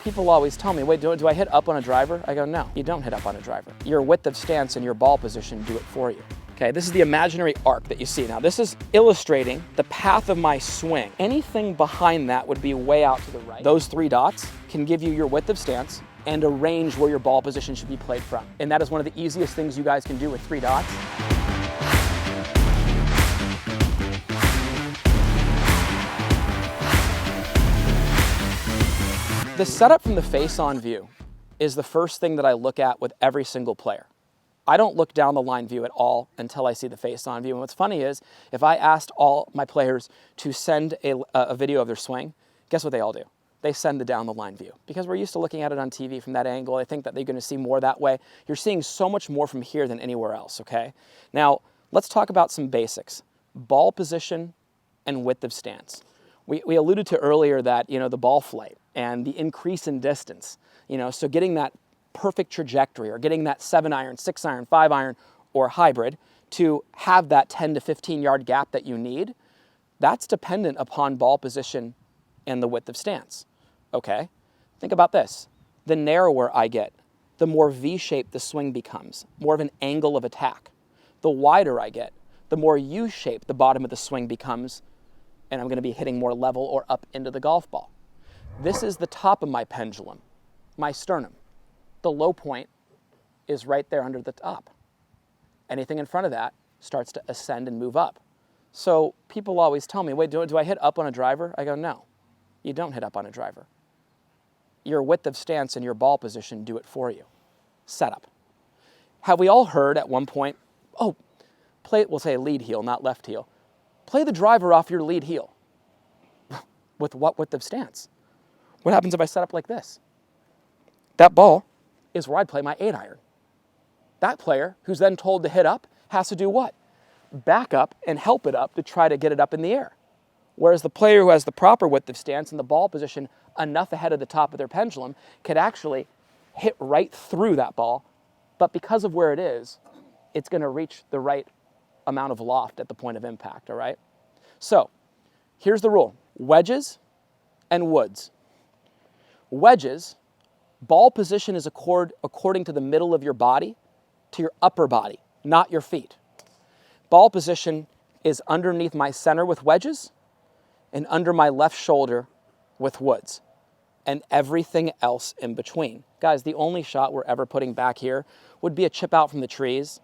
People always tell me, wait, do I hit up on a driver? I go, no, you don't hit up on a driver. Your width of stance and your ball position do it for you. Okay, this is the imaginary arc that you see. Now, this is illustrating the path of my swing. Anything behind that would be way out to the right. Those 3 dots can give you your width of stance and a range where your ball position should be played from. And that is one of the easiest things you guys can do with 3 dots. The setup from the face-on view is the first thing that I look at with every single player. I don't look down the line view at all until I see the face-on view. And what's funny is, if I asked all my players to send a video of their swing, guess what they all do? They send the down the line view, because we're used to looking at it on TV from that angle. I think that they're gonna see more that way. You're seeing so much more from here than anywhere else, okay? Now, let's talk about some basics. Ball position and width of stance. We alluded to earlier that, the ball flight and the increase in distance, so getting that perfect trajectory or getting that 7-iron, 6-iron, 5-iron, or hybrid to have that 10 to 15 yard gap that you need, that's dependent upon ball position and the width of stance, okay? Think about this. The narrower I get, the more V-shaped the swing becomes, more of an angle of attack. The wider I get, the more U-shaped the bottom of the swing becomes, and I'm gonna be hitting more level or up into the golf ball. This is the top of my pendulum, my sternum. The low point is right there under the top. Anything in front of that starts to ascend and move up. So people always tell me, wait, do I hit up on a driver? I go, no, you don't hit up on a driver. Your width of stance and your ball position do it for you. Setup. Have we all heard at one point, we'll say lead heel, not left heel. Play the driver off your lead heel. With what width of stance? What happens if I set up like this? That ball is where I'd play my 8-iron. That player, who's then told to hit up, has to do what? Back up and help it up to try to get it up in the air. Whereas the player who has the proper width of stance and the ball position enough ahead of the top of their pendulum could actually hit right through that ball, but because of where it is, it's gonna reach the right amount of loft at the point of impact, all right? So, here's the rule. Wedges and woods. Wedges, ball position is according to the middle of your body to your upper body, not your feet. Ball position is underneath my center with wedges and under my left shoulder with woods, and everything else in between. Guys, the only shot we're ever putting back here would be a chip out from the trees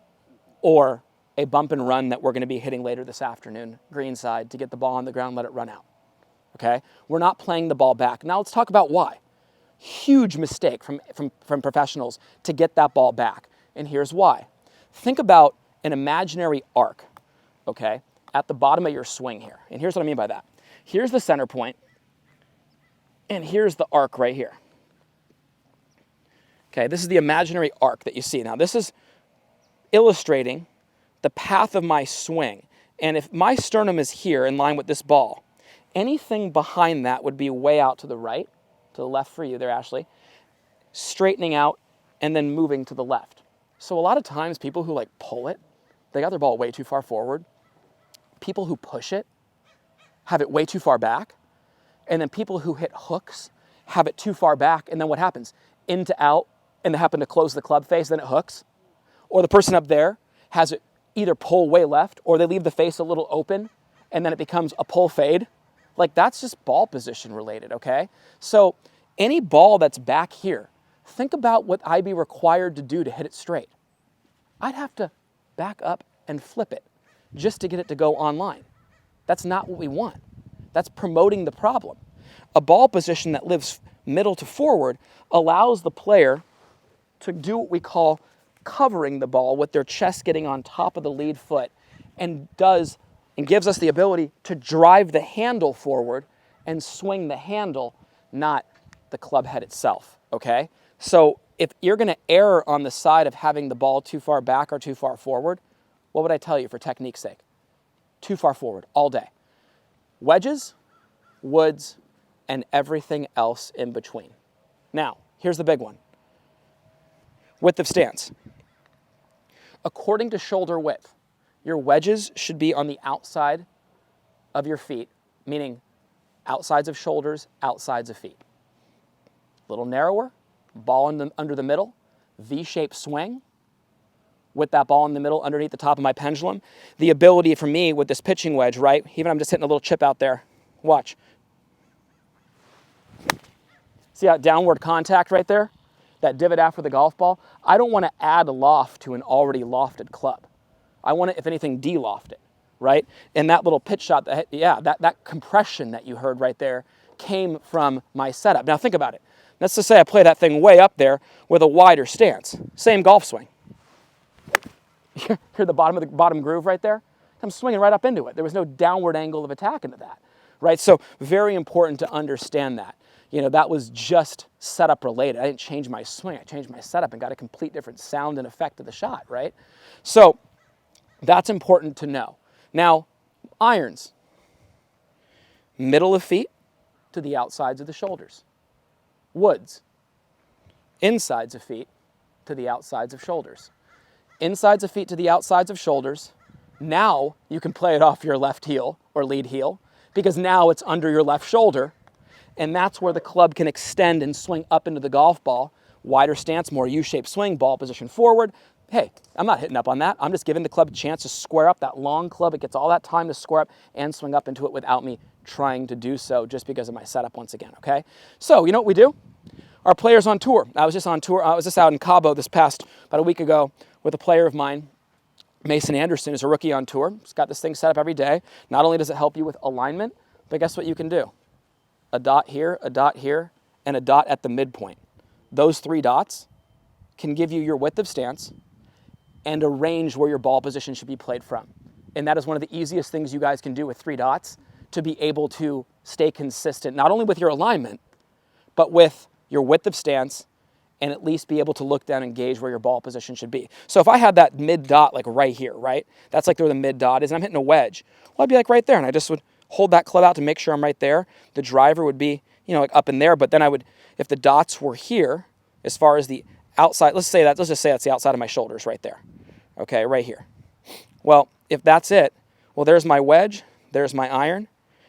or a bump and run that we're gonna be hitting later this afternoon, greenside, to get the ball on the ground, let it run out, okay? We're not playing the ball back. Now let's talk about why. Huge mistake from professionals to get that ball back, and here's why. Think about an imaginary arc, okay, at the bottom of your swing here, and here's what I mean by that. Here's the center point, and here's the arc right here. Okay, this is the imaginary arc that you see. Now this is illustrating the path of my swing, and if my sternum is here in line with this ball, anything behind that would be way out to the right, to the left for you there, Ashley, straightening out and then moving to the left. So a lot of times people who pull it, they got their ball way too far forward. People who push it have it way too far back. And then people who hit hooks have it too far back. And then what happens? In to out, and they happen to close the club face, then it hooks. Or the person up there has it either pull way left or they leave the face a little open and then it becomes a pull fade. That's just ball position related, okay? So any ball that's back here, think about what I'd be required to do to hit it straight. I'd have to back up and flip it just to get it to go online. That's not what we want. That's promoting the problem. A ball position that lives middle to forward allows the player to do what we call covering the ball with their chest getting on top of the lead foot, and gives us the ability to drive the handle forward and swing the handle, not the club head itself, okay? So if you're gonna err on the side of having the ball too far back or too far forward, what would I tell you for technique's sake? Too far forward all day. Wedges, woods, and everything else in between. Now, here's the big one. Width of stance. According to shoulder width, your wedges should be on the outside of your feet, meaning outsides of shoulders, outsides of feet. A little narrower, ball under the middle, V-shaped swing with that ball in the middle underneath the top of my pendulum. The ability for me with this pitching wedge, right? Even I'm just hitting a little chip out there. Watch. See that downward contact right there? That divot after the golf ball? I don't want to add loft to an already lofted club. I want to, if anything, de-loft it, right? And that little pitch shot, that compression that you heard right there came from my setup. Now think about it. Let's just say I play that thing way up there with a wider stance. Same golf swing. Hear the bottom groove right there? I'm swinging right up into it. There was no downward angle of attack into that, right? So very important to understand that. You know, that was just setup related. I didn't change my swing. I changed my setup and got a complete different sound and effect of the shot, right? So that's important to know. Now, irons. Middle of feet to the outsides of the shoulders. Woods. Insides of feet to the outsides of shoulders. Insides of feet to the outsides of shoulders. Now you can play it off your left heel or lead heel because now it's under your left shoulder. And that's where the club can extend and swing up into the golf ball. Wider stance, more U-shaped swing, ball position forward. Hey, I'm not hitting up on that. I'm just giving the club a chance to square up. That long club, it gets all that time to square up and swing up into it without me trying to do so just because of my setup once again, okay? So, you know what we do? Our players on tour. I was just on tour. I was just out in Cabo about a week ago with a player of mine, Mason Anderson, is a rookie on tour. He's got this thing set up every day. Not only does it help you with alignment, but guess what you can do? A dot here, and a dot at the midpoint. Those 3 dots can give you your width of stance and a range where your ball position should be played from. And that is one of the easiest things you guys can do with 3 dots to be able to stay consistent, not only with your alignment, but with your width of stance and at least be able to look down and gauge where your ball position should be. So if I had that mid dot like right here, right? That's like where the mid dot is, and I'm hitting a wedge. Well, I'd be like right there, and I just would hold that club out to make sure I'm right there. The driver would be, you know, like up in there, but then I would, if the dots were here, as far as the outside, let's just say that's the outside of my shoulders right there. Okay, right here. Well, if that's it, well, there's my wedge, there's my iron,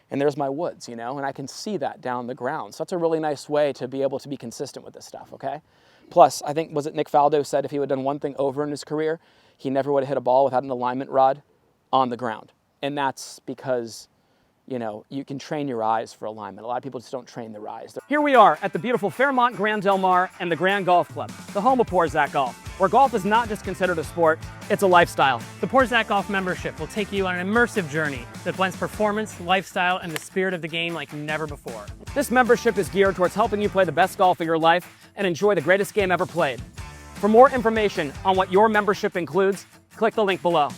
and there's my woods, you know, and I can see that down the ground. So that's a really nice way to be able to be consistent with this stuff, okay? Plus, I think, was it Nick Faldo said if he would have done one thing over in his career, he never would have hit a ball without an alignment rod on the ground. And that's because, you know, you can train your eyes for alignment. A lot of people just don't train their eyes. Here we are at the beautiful Fairmont Grand Del Mar and the Grand Golf Club, the home of Porzak Golf, where golf is not just considered a sport, it's a lifestyle. The Porzak Golf membership will take you on an immersive journey that blends performance, lifestyle, and the spirit of the game like never before. This membership is geared towards helping you play the best golf of your life and enjoy the greatest game ever played. For more information on what your membership includes, click the link below.